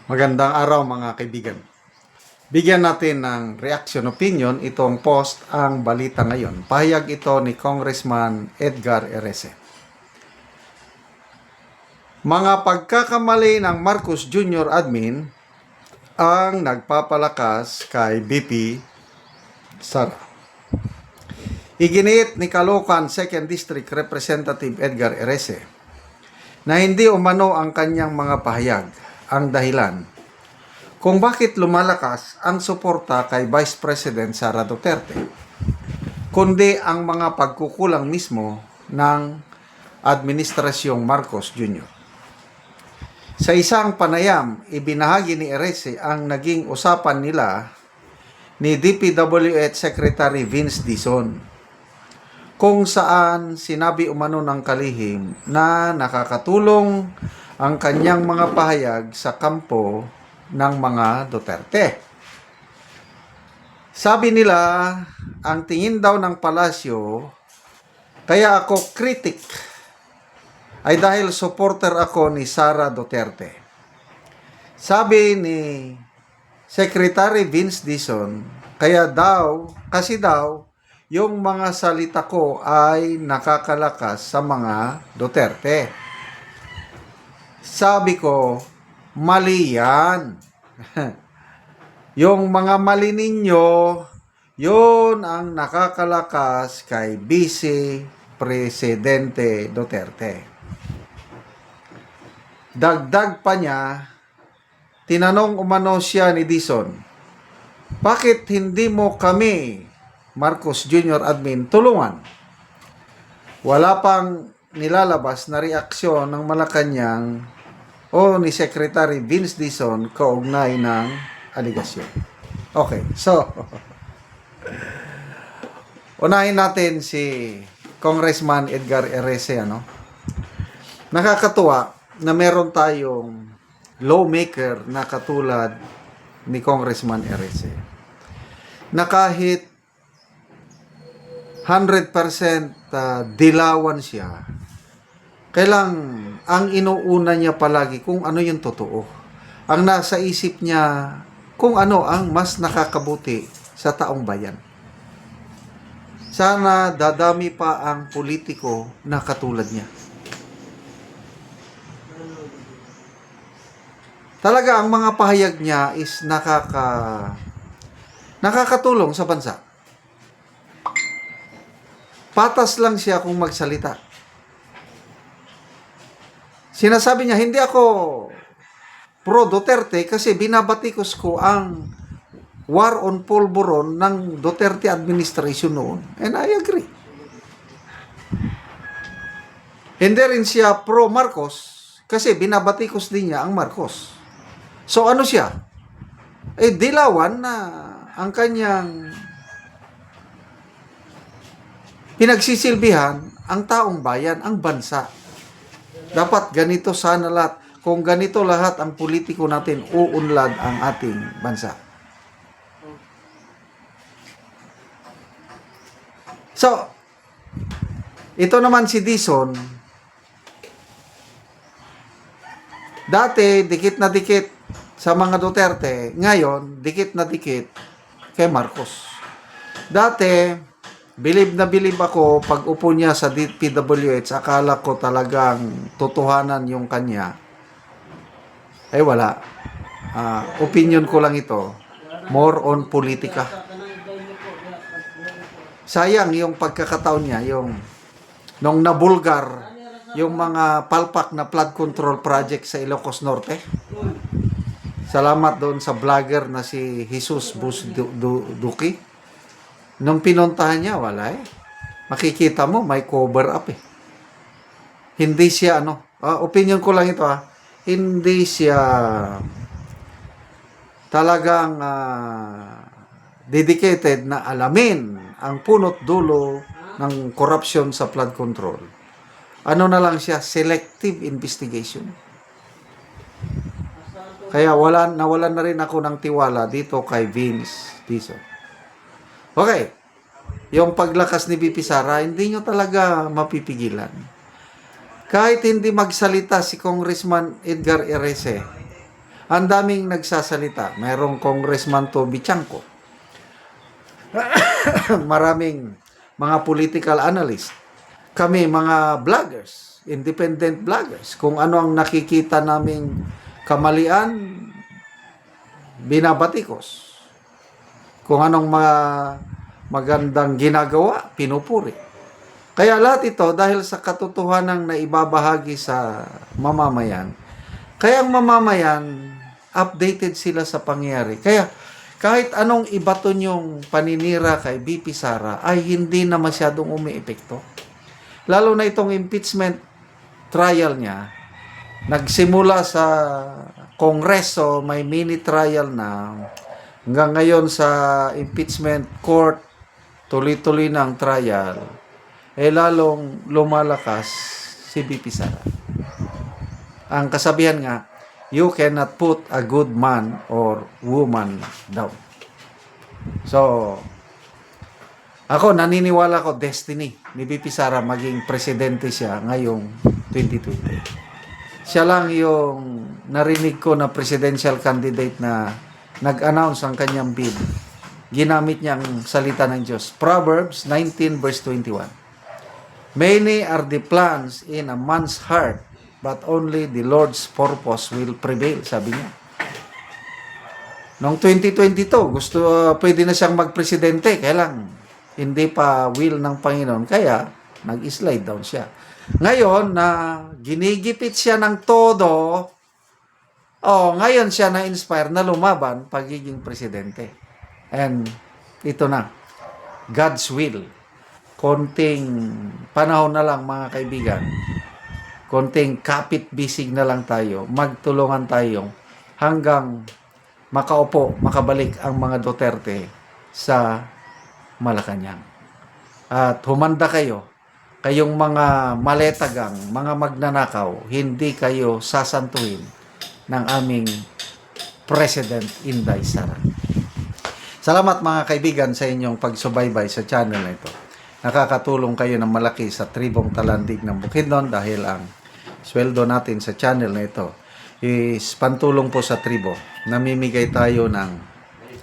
Magandang araw mga kaibigan. Bigyan natin ng reaction opinion itong post ang balita ngayon. Pahayag ito ni Congressman Edgar Erese. Mga pagkakamali ng Marcos Jr. admin ang nagpapalakas kay BP Sara. Iginiit ni Caloocan 2nd District Representative Edgar Erese na hindi umano ang kanyang mga pahayag ang dahilan kung bakit lumalakas ang suporta kay Vice President Sara Duterte, kundi ang mga pagkukulang mismo ng Administrasyong Marcos Jr. Sa isang panayam, ibinahagi ni Erese ang naging usapan nila ni DPWH Secretary Vince Dizon, kung saan sinabi umano ng kalihim na nakakatulong ang kanyang mga pahayag sa kampo ng mga Duterte. Sabi nila, ang tingin daw ng palasyo, kaya ako critic, ay dahil supporter ako ni Sara Duterte. Sabi ni Secretary Vince Dizon, kasi daw, yung mga salita ko ay nakakalakas sa mga Duterte. Sabi ko, mali yan. Yung mga mali ninyo, yun ang nakakalakas kay Vice Presidente Duterte. Dagdag pa niya, tinanong umano siya ni Dizon, bakit hindi mo kami, Marcos Jr. admin, tulungan? Wala pang nilalabas na reaksyon ng Malacanang o ni Secretary Vince Dizon kaugnay ng aligasyon. Okay, so unahin natin si Congressman Edgar Erese. Nakakatuwa na meron tayong lawmaker na katulad ni Congressman Erese na kahit 100% dilawan siya, kailang ang inuuna niya palagi kung ano yung totoo. Ang nasa isip niya kung ano ang mas nakakabuti sa taong bayan. Sana dadami pa ang politiko na katulad niya. Talaga ang mga pahayag niya is nakakatulong sa bansa. Patas lang siya kung magsalita. Sinasabi niya, hindi ako pro Duterte kasi binabatikos ko ang war on polvoron ng Duterte administration noon. And I agree. Hindi rin siya pro Marcos kasi binabatikos din niya ang Marcos. So ano siya? Dilawan na ang kanyang pinagsisilbihan ang taong bayan, ang bansa. Dapat ganito sana lahat. Kung ganito lahat ang politiko natin, uunlad ang ating bansa. So, ito naman si Dizon. Dati, dikit na dikit sa mga Duterte. Ngayon, dikit na dikit kay Marcos. Dati, bilib na bilib ako pag upo niya sa DPWH, akala ko talagang totohanan yung kanya. Wala. Opinion ko lang ito. More on politika. Sayang yung pagkakataon niya, nung nabulgar yung mga palpak na flood control project sa Ilocos Norte. Salamat doon sa vlogger na si Jesus Busduki. Nung pinuntahan niya, wala Makikita mo, may cover up Hindi siya, opinion ko lang ito hindi siya talagang dedicated na alamin ang punot dulo ng corruption sa flood control. Ano na lang siya, selective investigation. Kaya nawalan na rin ako ng tiwala dito kay Vince Dizon. Okay, yung paglakas ni BP Sara, hindi nyo talaga mapipigilan. Kahit hindi magsalita si Congressman Edgar Erese, Ang daming nagsasalita. Mayroong Congressman Toby Chanco. Maraming mga political analyst. Kami mga vloggers, independent vloggers. Kung ano ang nakikita naming kamalian, binabatikos. Kung anong magandang ginagawa, pinupuri. Kaya lahat ito dahil sa katotohanan na ibabahagi sa mamamayan. Kaya ang mamamayan, updated sila sa pangyayari. Kaya kahit anong ibato yung paninira kay BP Sara ay hindi na masyadong umiepekto. Lalo na itong impeachment trial niya, nagsimula sa Kongreso, may mini trial na, hanggang ngayon sa impeachment court, tuloy-tuloy ng trial, lalong lumalakas si BP Sara. Ang kasabihan nga, you cannot put a good man or woman down. So, ako naniniwala ko destiny ni BP Sara maging presidente siya ngayong 2020. Siya lang yung narinig ko na presidential candidate na nag-announce ang kanyang bid. Ginamit niya ang salita ng Diyos. Proverbs 19 verse 21. Many are the plans in a man's heart, but only the Lord's purpose will prevail, sabi niya. Noong 2022, pwede na siyang magpresidente, kaya lang hindi pa will ng Panginoon, kaya nag-slide down siya. Ngayon na ginigipit siya ng todo, ngayon siya na-inspire na lumaban pagiging presidente. And ito na, God's will. Konting panahon na lang mga kaibigan, konting kapit-bisig na lang tayo, magtulungan tayo hanggang makabalik ang mga Duterte sa Malacanang. At humanda kayo, kayong mga maletagang, mga magnanakaw, hindi kayo sasantuhin ng aming President Inday Sara. Salamat mga kaibigan sa inyong pagsubaybay sa channel na ito. Nakakatulong kayo ng malaki sa tribong Talandig ng Bukidnon dahil ang sweldo natin sa channel na ito is pantulong po sa tribo. Namimigay tayo ng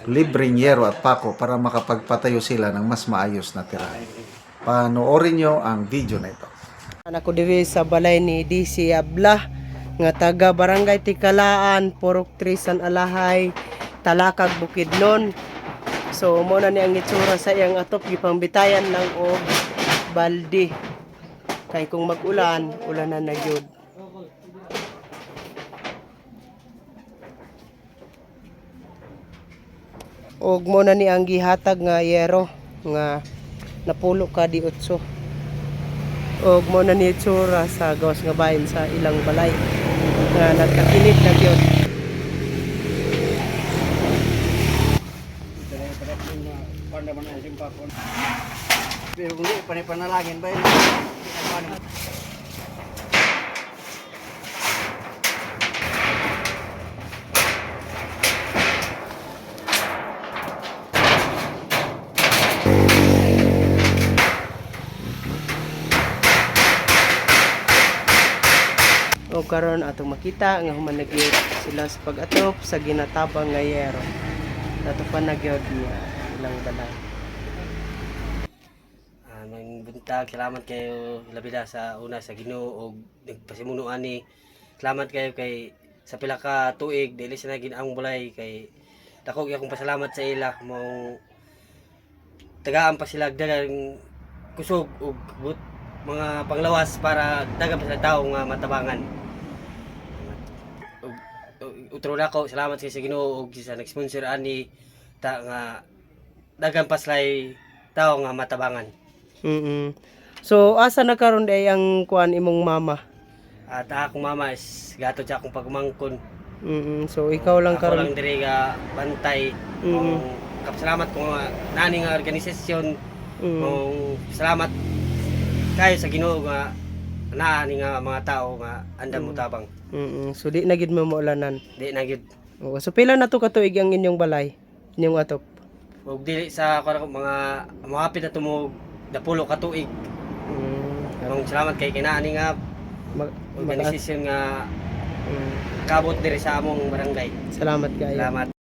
libreng yero at pako para makapagpatayo sila ng mas maayos na tirahan. Panoorin nyo ang video na ito. Ako diri sa balay ni DC Abla nga taga Barangay Tikalaan, Purok 3 San Alahay, Talakag, Bukidnon. So mo na ni ang itsura sa iyang atop, gipangbitayan lang og balde. Kay kung mag-ulan, ulanan na gyud. Og mo na ni ang gihatag nga yero nga napulo ka di 8. Og mo na ni itsura sa gawas nga bahin sa ilang balay nga nagkakinit na gyud. Pero kung di panalangin ba yun? O karon atong makita nga human nagyud sila sa pag-atop sa ginatabang nga yero. Nato pa nagyud niya ilang balay. May buntag, salamat kayo labida sa una sa Ginoo og nagpasimuno ani. Salamat kayo kay sa pila ka tuig dili sa naging ang bulay kay dako akong pasalamat sa ila mong tagaan pa sila dagang kusog og mga panglawas para dagan pa sa tawo nga matabangan. Utro na ko salamat sa Ginoo og sa nag-sponsor ani ta nga dagan pa slay tawo nga matabangan. So asa na karon day ang kuan imong mama? At akong mama is gato siya akong pagmangkon. So ikaw lang Ako karon. lang diri ga bantay. Kapsalamat ko nga nani nga organisasyon. Salamat kayo sa Ginoo nga naani nga mga tao nga andam mo tabang. So di na gid mo maulanan. Di na gyud. So pila na to ka tuig ang inyong balay? Inyong atop? Ug dili sa mga mahapit na tumog dapulo ka tuig. Salamat kay kinaani nga organisasyon nga kabot diri sa among barangay. Salamat kayo. Salamat.